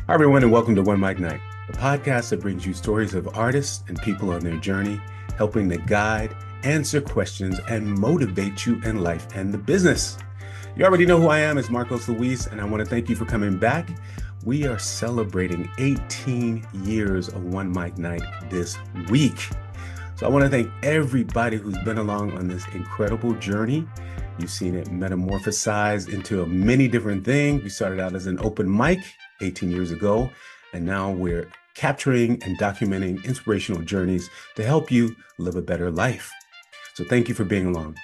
Hi, everyone, and welcome to OneMicNite, the podcast that brings you stories of artists and people on their journey, helping to guide, answer questions, and motivate you in life and the business. You already know who I am. It's Marcos Luis, and I want to thank you for coming back. We are celebrating 18 years of OneMicNite this week. So I want to thank everybody who's been along on this incredible journey. You've seen it metamorphosize into many different things. We started out as an open mic 18 years ago, and now we're capturing and documenting inspirational journeys to help you live a better life. So thank you for being along.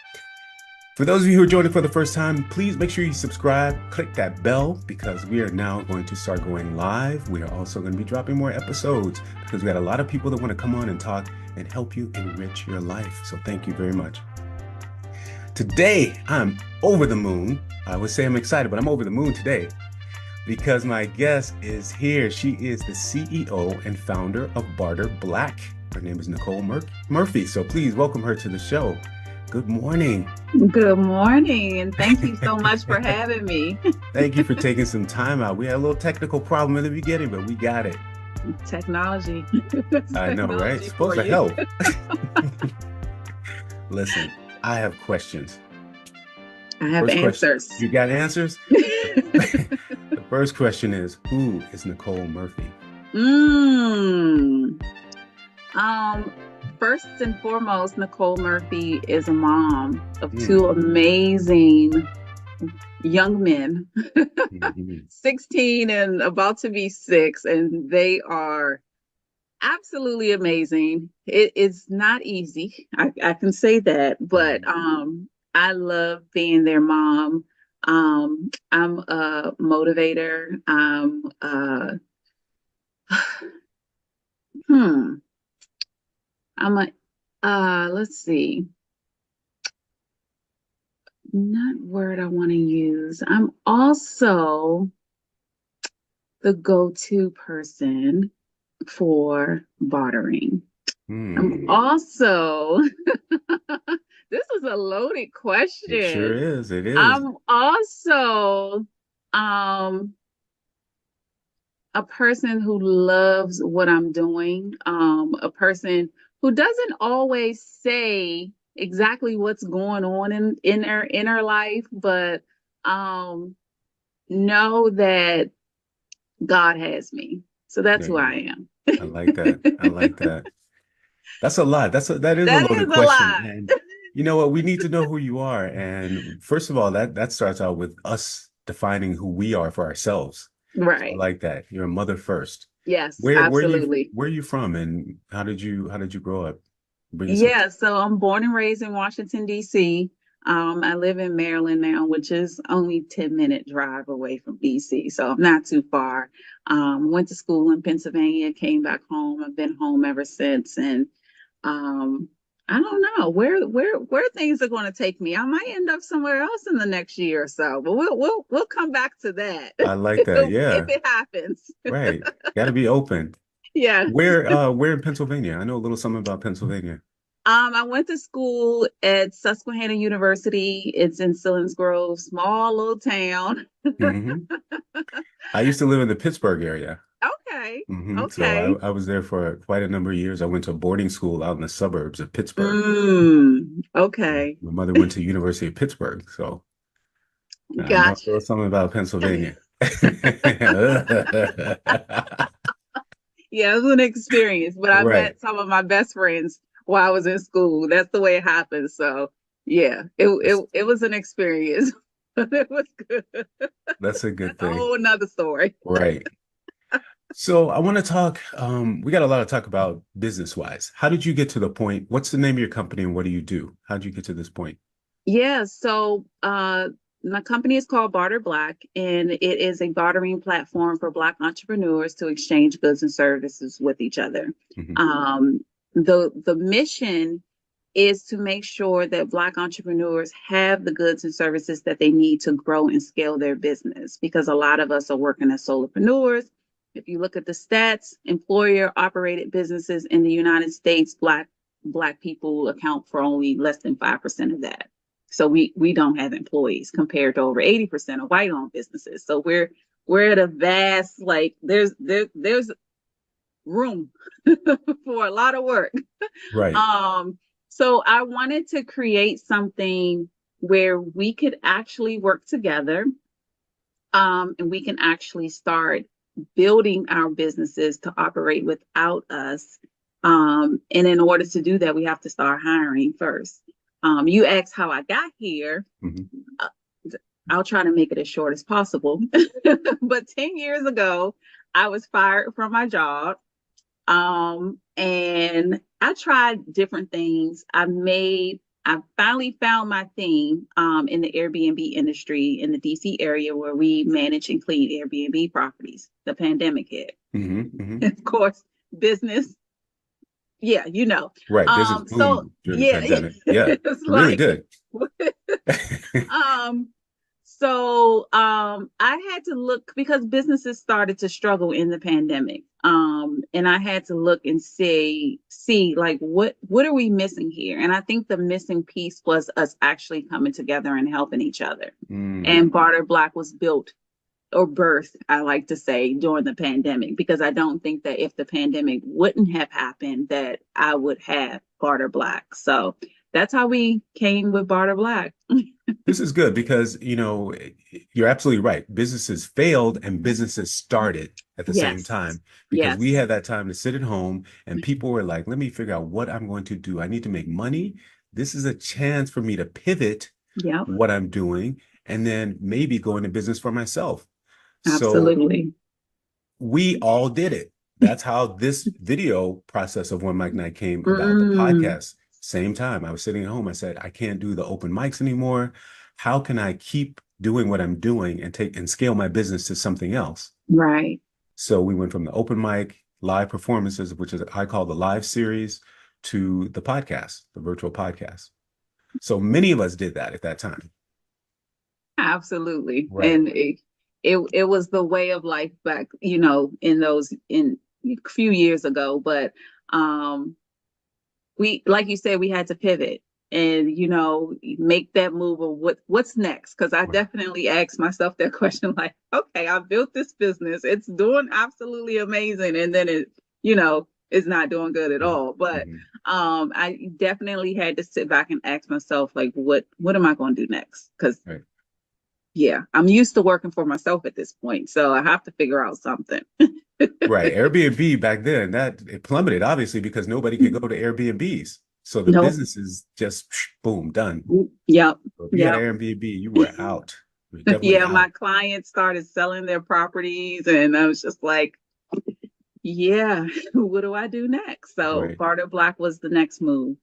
For those of you who are joining for the first time, please make sure you subscribe, click that bell, because we are now going to start going live. We are also going to be dropping more episodes because we got a lot of people that want to come on and talk and help you enrich your life. So thank you very much. Today, I'm over the moon. I would say I'm excited, but I'm over the moon today because my guest is here. She is the CEO and founder of Barter Black. Her name is Nicole Murphy. So please welcome her to the show. Good morning. Good morning, and thank you so much for having me. Thank you for taking some time out. We had a little technical problem in the beginning, but we got it. Technology. I know, right? It's supposed to help. Listen, I have questions. I have answers. You got answers? The first question is, who is Nicole Murphy? First and foremost, Nicole Murphy is a mom of two amazing young men, 16 and about to be 6, and they are absolutely amazing. It is not easy. I can say that, but I love being their mom. I'm a motivator. Let's see. Not word I want to use. I'm also the go-to person for bartering. I'm also, this is a loaded question. It sure is. It is. I'm also a person who loves what I'm doing, a person who doesn't always say exactly what's going on in her life, but know that God has me. So that's who I am. I like that. I like that. That's a lot. That is a loaded question. And you know what? We need to know who you are. And first of all, that starts out with us defining who we are for ourselves. Right. So I like that. You're a mother first. Yes, absolutely. Where are you from, and how did you grow up? So I'm born and raised in Washington, D.C. I live in Maryland now, which is only 10-minute drive away from DC, so I'm not too far. Went to school in Pennsylvania, came back home. I've been home ever since, and I don't know where things are going to take me. I might end up somewhere else in the next year or so, but we'll come back to that. I like that. Yeah, if it happens. Right. Got to be open. Yeah. Where in Pennsylvania? I know a little something about Pennsylvania. I went to school at Susquehanna University. It's in Selinsgrove, small little town. I used to live in the Pittsburgh area. Okay. So I was there for quite a number of years. I went to boarding school out in the suburbs of Pittsburgh. Okay. My mother went to University of Pittsburgh, so I know a little something about Pennsylvania. Yeah, it was an experience, but I met some of my best friends while I was in school. That's the way it happened. So yeah, it was an experience. It was good. That's a good thing. A whole nother story. Right. So I want to talk, we got a lot to talk about business-wise. How did you get to the point? What's the name of your company and what do you do? How did you get to this point? Yeah, so my company is called Barter Black, and it is a bartering platform for Black entrepreneurs to exchange goods and services with each other. The mission is to make sure that Black entrepreneurs have the goods and services that they need to grow and scale their business, because a lot of us are working as solopreneurs. If you look at the stats, employer operated businesses in the United States, Black people account for only less than 5% of that. So we don't have employees compared to over 80% of white-owned businesses. So we're we're at a vast, like there's room for a lot of work. Right. So I wanted to create something where we could actually work together, and we can actually start building our businesses to operate without us. And in order to do that, we have to start hiring first. You asked how I got here. Mm-hmm. I'll try to make it as short as possible. But 10 years ago, I was fired from my job. And I tried different things. I finally found my thing in the Airbnb industry in the DC area where we manage and clean Airbnb properties. The pandemic hit. Mm-hmm. Mm-hmm. Of course, business. Yeah, you know. Right. Business So boom during the yeah, pandemic. Yeah. It it's really like did. um I had to look because businesses started to struggle in the pandemic. And I had to look and see like what are we missing here? And I think the missing piece was us actually coming together and helping each other. Mm. And Barter Black was built or birthed, I like to say, during the pandemic, because I don't think that if the pandemic wouldn't have happened, that I would have Barter Black. So that's how we came with Barter Black. This is good because, you're absolutely right. Businesses failed and businesses started at the same Yes. time because we Yes. had that time to sit at home and people were like, let me figure out what I'm going to do. I need to make money. This is a chance for me to pivot Yep. what I'm doing and then maybe go into business for myself. So Absolutely. we all did it. That's how this video process of OneMicNite came about, the Mm, podcast. Same time, I was sitting at home. I said, I can't do the open mics anymore. How can I keep doing what I'm doing and take and scale my business to something else? right. So we went from the open mic live performances, which is I call the live series, to the podcast, the virtual podcast. So many of us did that at that time. Absolutely. Right. And it was the way of life back, in a few years ago. But we, like you said, we had to pivot and make that move of what's next, because I Right. definitely asked myself that question, like, okay, I built this business, it's doing absolutely amazing, and then it's not doing good at all. But Mm-hmm. I definitely had to sit back and ask myself, like, what am I going to do next? Because Right. yeah, I'm used to working for myself at this point, so I have to figure out something. Right. Airbnb back then, that it plummeted, obviously, because nobody could go to Airbnbs. So the Nope. businesses just boom, done. Yep. So if you had Yep. Airbnb, you were out. You were definitely Yeah, my out. clients started selling their properties, and I was just like, yeah, what do I do next? So Right. Barter Black was the next move.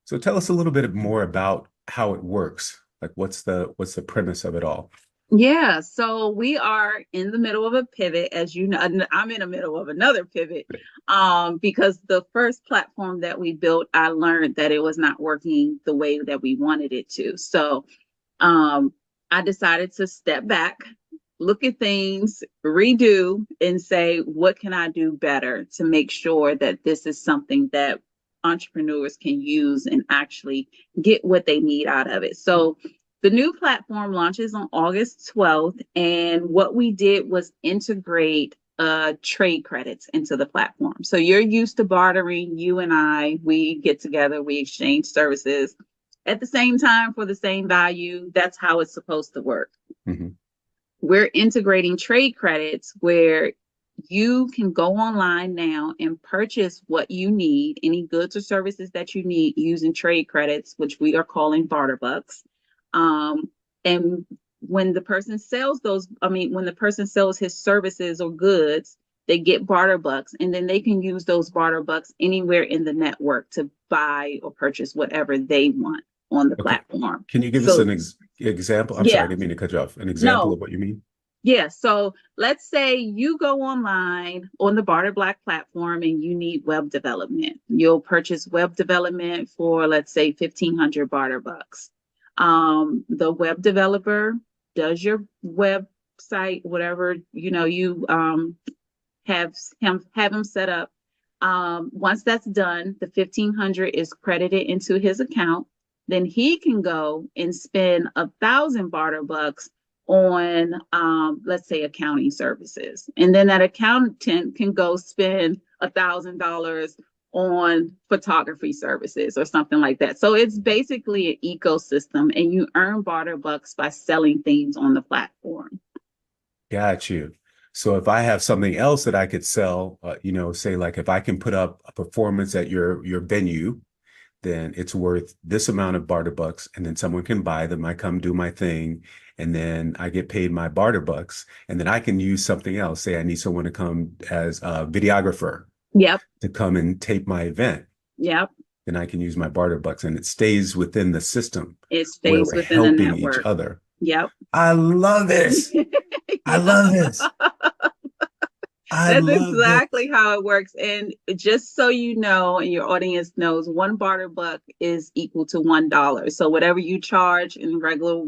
So tell us a little bit more about how it works. Like what's the premise of it all? Yeah, so we are in the middle of a pivot, as you know. I'm in the middle of another pivot, because the first platform that we built, I learned that it was not working the way that we wanted it to. So um, I decided to step back, look at things, redo, and say, what can I do better to make sure that this is something that entrepreneurs can use and actually get what they need out of it. So the new platform launches on August 12th. And what we did was integrate trade credits into the platform. So you're used to bartering. You and I, we get together, we exchange services at the same time for the same value. That's how it's supposed to work. Mm-hmm. We're integrating trade credits where you can go online now and purchase what you need, any goods or services that you need using trade credits, which we are calling barter bucks. And when the person sells when the person sells his services or goods, they get barter bucks, and then they can use those barter bucks anywhere in the network to buy or purchase whatever they want on the Okay. platform. Can you give us So an example? I'm sorry, I yeah, didn't mean to cut you off. An example no, of what you mean? yeah. So let's say you go online on the Barter Black platform and you need web development. You'll purchase web development for, let's say, 1,500 barter bucks. The web developer does your website, whatever, you have him set up. Once that's done, the 1,500 is credited into his account. Then he can go and spend 1,000 barter bucks on, let's say, accounting services. And then that accountant can go spend $1,000 on photography services or something like that. So it's basically an ecosystem, and you earn barter bucks by selling things on the platform. Got you. So if I have something else that I could sell, say like if I can put up a performance at your venue, then it's worth this amount of barter bucks, and then someone can buy them. I come do my thing, and then I get paid my barter bucks, and then I can use something else. Say I need someone to come as a videographer. Yep. To come and tape my event. Yep. Then I can use my barter bucks, and it stays within the system. It where stays we're within the helping each network. other. Yep. I love this. I love this. That's exactly how it works. And just so you know, and your audience knows, one barter buck is equal to $1. So whatever you charge in regular,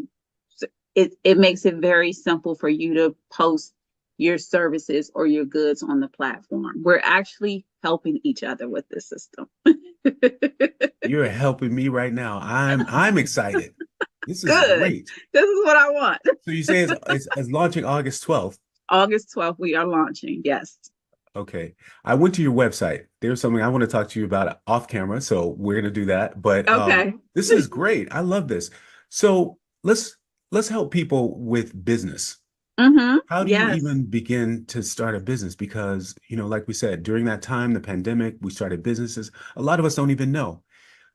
it makes it very simple for you to post your services or your goods on the platform. We're actually helping each other with this system. You're helping me right now. I'm excited. This is good. Great. This is what I want. So you say it's launching August 12th. August 12th, we are launching. Yes. Okay. I went to your website. There's something I want to talk to you about off camera, so we're going to do that. But okay. This is great. I love this. So let's help people with business. Mm-hmm. How do you even begin to start a business? Because, like we said, during that time, the pandemic, we started businesses. A lot of us don't even know.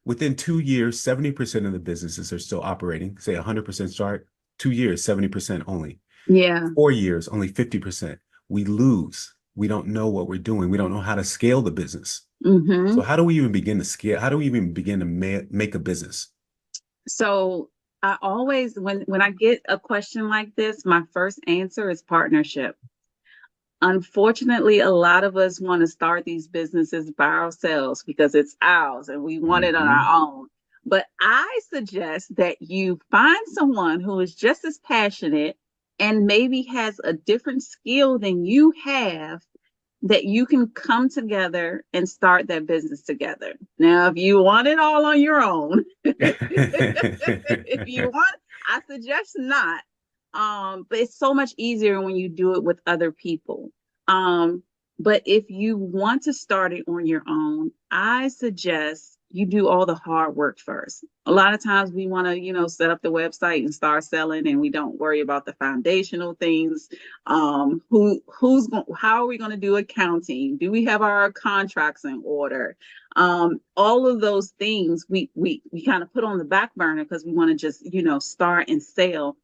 Within 2 years, 70% of the businesses are still operating. Say 100% start, 2 years, 70% only. Yeah. 4 years, only 50%. We lose. We don't know what we're doing. We don't know how to scale the business. Mm-hmm. So how do we even begin to scale? How do we even begin to make a business? So I always, when I get a question like this, my first answer is partnership. Unfortunately, a lot of us want to start these businesses by ourselves because it's ours and we want it on our own. But I suggest that you find someone who is just as passionate and maybe has a different skill than you have, that you can come together and start that business together. Now, if you want it all on your own, if you want, I suggest not. But it's so much easier when you do it with other people. But if you want to start it on your own, I suggest you do all the hard work first. A lot of times we want to, set up the website and start selling, and we don't worry about the foundational things. How are we going to do accounting? Do we have our contracts in order? All of those things we kind of put on the back burner because we want to just, start and sell.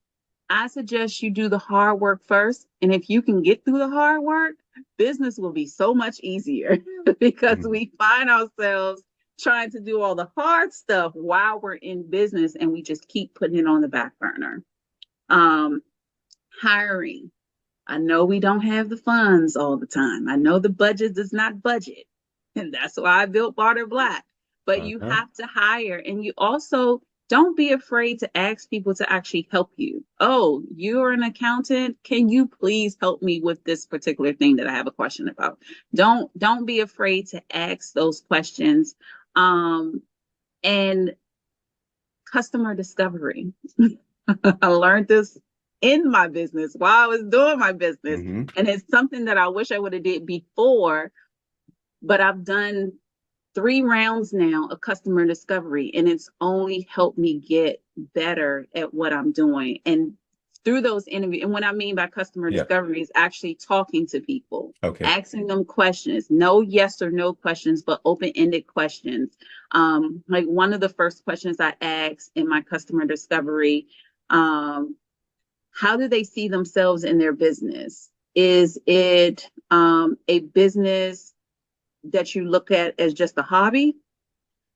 I suggest you do the hard work first. And if you can get through the hard work, business will be so much easier because we find ourselves trying to do all the hard stuff while we're in business, and we just keep putting it on the back burner. Hiring. I know we don't have the funds all the time. I know the budget does not budget. And that's why I built Barter Black. But you have to hire, and you also don't be afraid to ask people to actually help you. Oh, you're an accountant. Can you please help me with this particular thing that I have a question about? Don't be afraid to ask those questions. And customer discovery. I learned this in my business while I was doing my business. And it's something that I wish I would have did before, but I've done 3 rounds now of customer discovery, and it's only helped me get better at what I'm doing. And through those interviews, and what I mean by customer discovery is actually talking to people, asking them questions, no yes or no questions, but open-ended questions. Like one of the first questions I asked in my customer discovery, how do they see themselves in their business? Is it a business that you look at as just a hobby,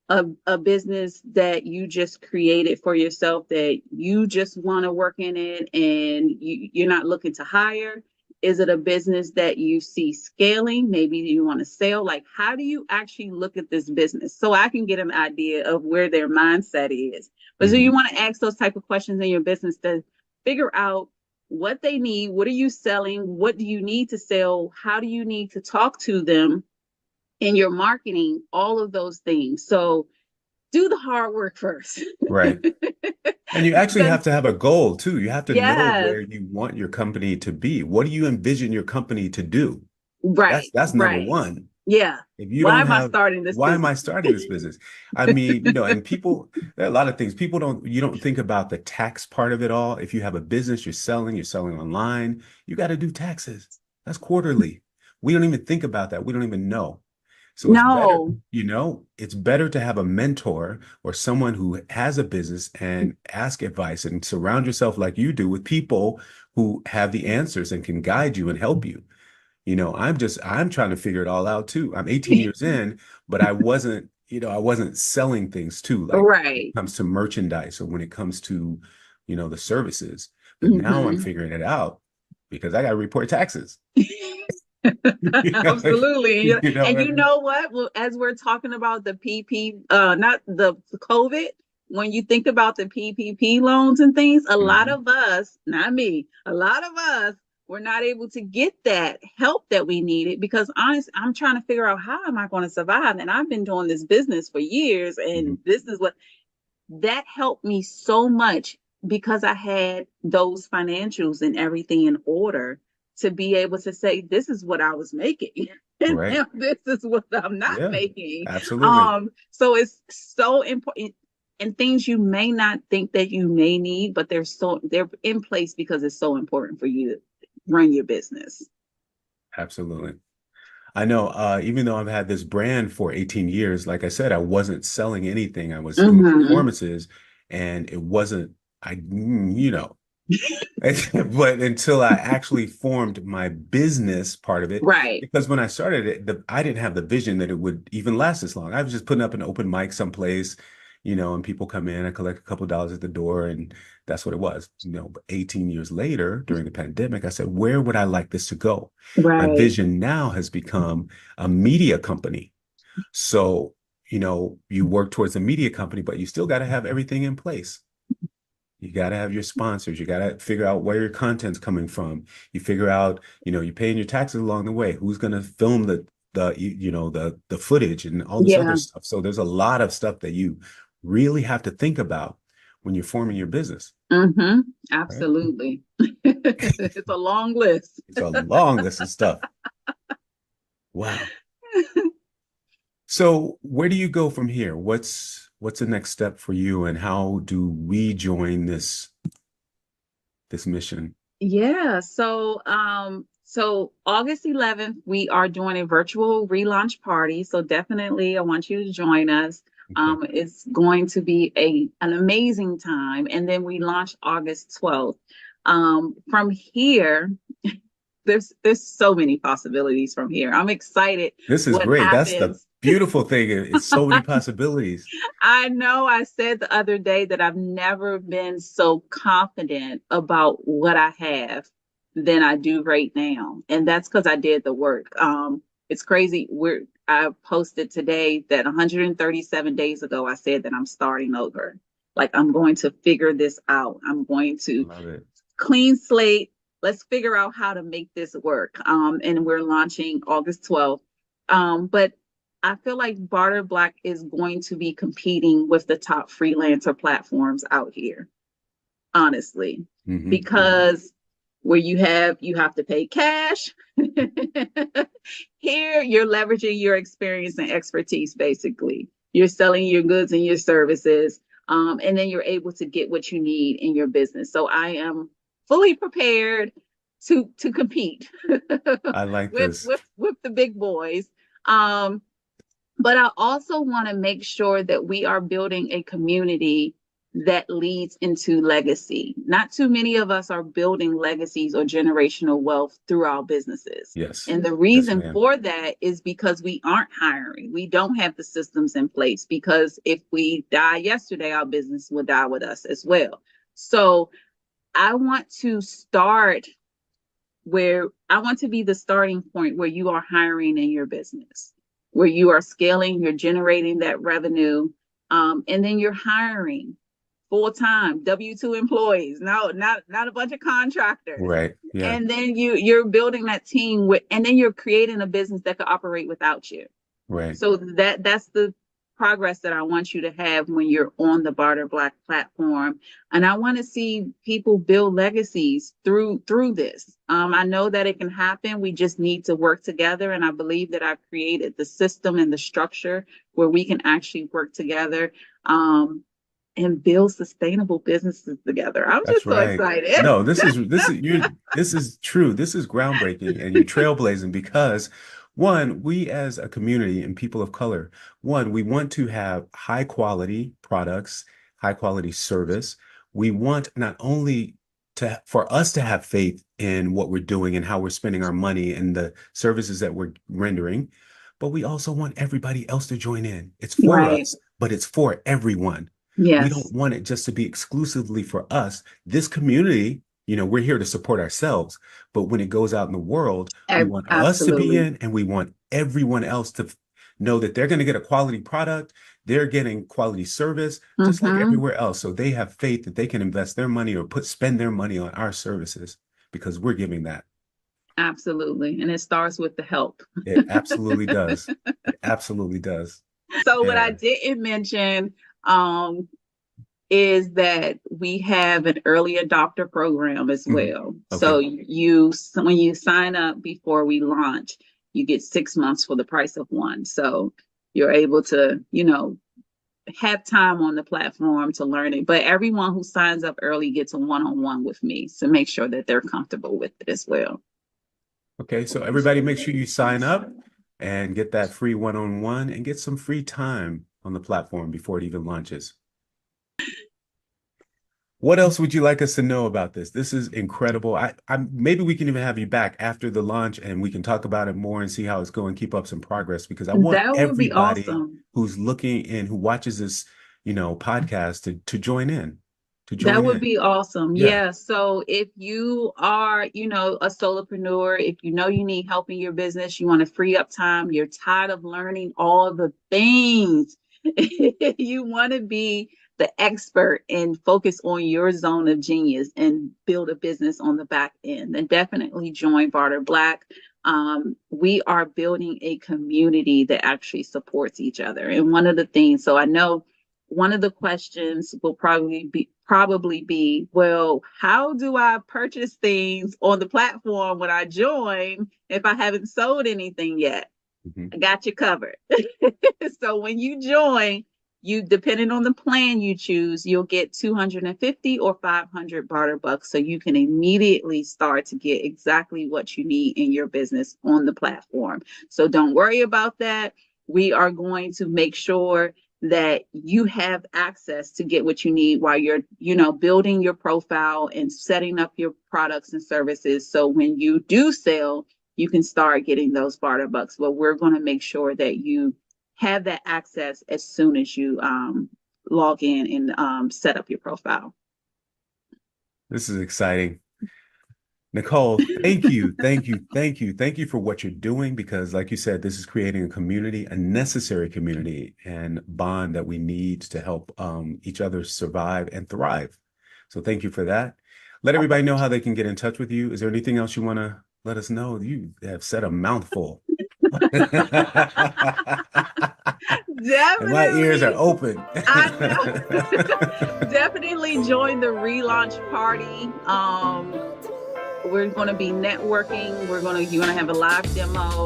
a business that you just created for yourself, that you just want to work in it and you're not looking to hire? Is it a business that you see scaling? Maybe you want to sell. Like, how do you actually look at this business? So I can get an idea of where their mindset is. But so you want to ask those type of questions in your business to figure out what they need. What are you selling? What do you need to sell? How do you need to talk to them in your marketing? All of those things. So do the hard work first. Right. And you actually Because have to have a goal too. You have to know yes, where you want your company to be. What do you envision your company to do? right, That's number right. one. Yeah. If you Why don't am I have, starting this why am I business? starting this business? I mean, and people, there are a lot of things. People don't, you don't think about the tax part of it all. If you have a business, you're selling online, you got to do taxes. That's quarterly. We don't even think about that. We don't even know. So it's better, No. it's better to have a mentor or someone who has a business and ask advice and surround yourself like you do with people who have the answers and can guide you and help you. I'm trying to figure it all out too. I'm 18 years in, but I wasn't selling things too, like when it Right. comes to merchandise or when it comes to, the services. But now I'm Hmm. figuring it out because I got to report taxes. Absolutely. You know And what I you mean? know what? Well, as we're talking about the not the COVID, when you think about the PPP loans and things, a lot Mhm. of us, not me, a lot of us were not able to get that help that we needed because honestly, I'm trying to figure out how am I going to survive? And I've been doing this business for years, and Mhm. this is what that helped me so much because I had those financials and everything in order to be able to say, this is what I was making. And Right. now this is what I'm not Yeah, making. absolutely. So it's so important and things you may not think that you may need, but they're in place because it's so important for you to run your business. Absolutely. I know, even though I've had this brand for 18 years, like I said, I wasn't selling anything. I was doing Hmm. performances and it wasn't, but until I actually formed my business part of it, Right. because when I started it, I didn't have the vision that it would even last this long. I was just putting up an open mic someplace, and people come in, I collect a couple of dollars at the door, and that's what it was. But 18 years later, during the pandemic, I said, where would I like this to go? My Right. vision now has become a media company. So, you work towards a media company, but you still got to have everything in place. You got to have your sponsors. You got to figure out where your content's coming from. You figure out, you're paying your taxes along the way. Who's going to film the footage and all this other Yeah. stuff. So there's a lot of stuff that you really have to think about when you're forming your business, Hmm. right? Absolutely. It's a long list. It's a long list of stuff. Wow. So where do you go from here? What's the next step for you, and how do we join this mission? Yeah, so August 11th, we are doing a virtual relaunch party. So definitely I want you to join us. Okay. It's going to be an amazing time. And then we launch August 12th. From here, there's so many possibilities from here. I'm excited This is what great. That's the happens. beautiful thing. It's so many possibilities. I know I said the other day that I've never been so confident about what I have than I do right now. And that's because I did the work. It's crazy. I posted today that 137 days ago, I said that I'm starting over. Like I'm going to figure this out. I'm going to Love it. clean slate. Let's figure out how to make this work. And we're launching August 12th. But I feel like Barter Black is going to be competing with the top freelancer platforms out here, honestly, because where you have to pay cash. Here, you're leveraging your experience and expertise, basically. You're selling your goods and your services, and then you're able to get what you need in your business. So I am fully prepared to compete I like with this. with the big boys. Um, but I also want to make sure that we are building a community that leads into legacy. Not too many of us are building legacies or generational wealth through our businesses. Yes. And the Yes, reason ma'am. for that is because we aren't hiring. We don't have the systems in place because if we die yesterday, our business will die with us as well. So I want to start where I want to be the starting point where you are hiring in your business, where you are scaling, you're generating that revenue, and then you're hiring full time W-2 employees. No, not a bunch of contractors. Right. Yeah. And then you're building that team and then you're creating a business that could operate without you. Right. So that's the progress that I want you to have when you're on the Barter Black platform. And I want to see people build legacies through this. I know that it can happen. We just need to work together. And I believe that I've created the system and the structure where we can actually work together and build sustainable businesses together. I'm That's just so right. excited. No, this is true. This is groundbreaking, and you're trailblazing because one, we as a community and people of color, one, we want to have high quality products, high quality service. We want not only for us to have faith in what we're doing and how we're spending our money and the services that we're rendering, but we also want everybody else to join in. It's for us, but it's for everyone. Yes. We don't want it just to be exclusively for us. This community, we're here to support ourselves, but when it goes out in the world, we want us to be in, and we want everyone else to know that they're going to get a quality product. They're getting quality service, just like everywhere else. So they have faith that they can invest their money or spend their money on our services because we're giving that. Absolutely. And it starts with the help. It absolutely does. It absolutely does. So what I didn't mention is that we have an early adopter program as well. Okay. So when you sign up before we launch, you get 6 months for the price of one. So you're able to, have time on the platform to learn it. But everyone who signs up early gets a one-on-one with me to make sure that they're comfortable with it as well. Okay, so everybody make sure you sign up and get that free one-on-one and get some free time on the platform before it even launches. What else would you like us to know about this? This is incredible. Maybe we can even have you back after the launch and we can talk about it more and see how it's going, keep up some progress, because I want everybody who's looking in, who watches this, podcast to join in. That would be awesome. Yeah. So if you are, a solopreneur, if you need help in your business, you want to free up time, you're tired of learning all the things, you want to be the expert and focus on your zone of genius and build a business on the back end, then definitely join Barter Black. We are building a community that actually supports each other. And one of the things, so I know one of the questions will probably be, well, how do I purchase things on the platform when I join if I haven't sold anything yet? I got you covered. So when you join, depending on the plan you choose, you'll get 250 or 500 barter bucks. So you can immediately start to get exactly what you need in your business on the platform. So don't worry about that. We are going to make sure that you have access to get what you need while you're, building your profile and setting up your products and services. So when you do sell, you can start getting those barter bucks. But we're going to make sure that you have that access as soon as you log in and set up your profile. This is exciting. Nicole, thank you for what you're doing, because like you said, this is creating a community, a necessary community and bond that we need to help each other survive and thrive. So thank you for that. Let everybody know how they can get in touch with you. Is there anything else you want to let us know? You have said a mouthful. Definitely. My ears are open. I know. Definitely join the relaunch party. We're going to be networking. You're going to have a live demo.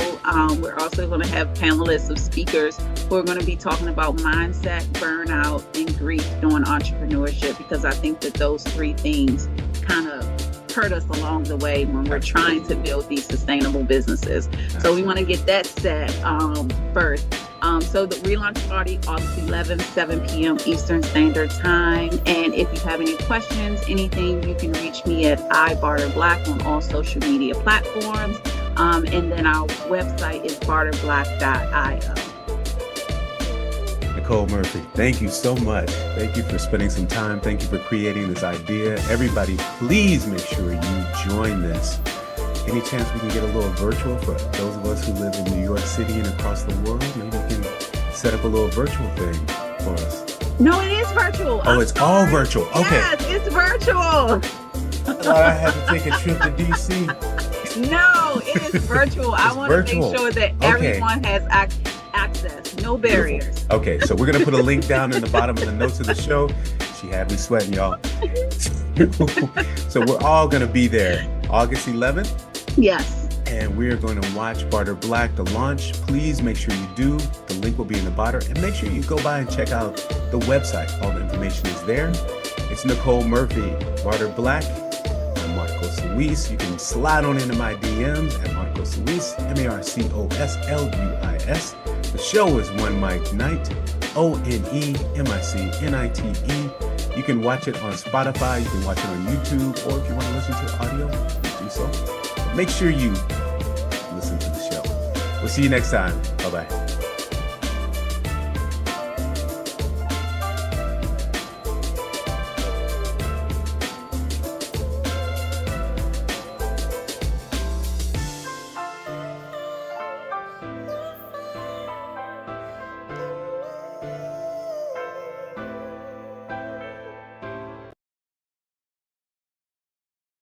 We're also going to have panelists of speakers who are going to be talking about mindset, burnout, and grief during entrepreneurship, because I think that those three things kind of hurt us along the way when we're trying to build these sustainable businesses. So we want to get that set first. So the relaunch party, August 11th, 7 p.m. Eastern Standard Time. And if you have any questions, anything, you can reach me at iBarterBlack on all social media platforms. And then our website is barterblack.io. Nicole Murphy, thank you so much. Thank you for spending some time. Thank you for creating this idea. Everybody, please make sure you join this. Any chance we can get a little virtual for those of us who live in New York City and across the world? Maybe we can set up a little virtual thing for us. No, it is virtual. Oh, it's all virtual. Okay. Yes, it's virtual. I thought I had to take a trip to DC. No, it is virtual. I want to make sure that everyone has access. access, no barriers. Beautiful. Okay, so we're going to put a link down in the bottom of the notes of the show. She had me sweating, y'all. So we're all going to be there August 11th. Yes. And we're going to watch Barter Black, the launch. Please make sure you do. The link will be in the bottom. And make sure you go by and check out the website. All the information is there. It's Nicole Murphy, Barter Black. I'm Marcos Luis. You can slide on into my DMs at Marcos Luis, MarcosLuis. The show is OneMicNite, OneMicNite. You can watch it on Spotify. You can watch it on YouTube. Or if you want to listen to the audio, do so. Make sure you listen to the show. We'll see you next time. Bye-bye.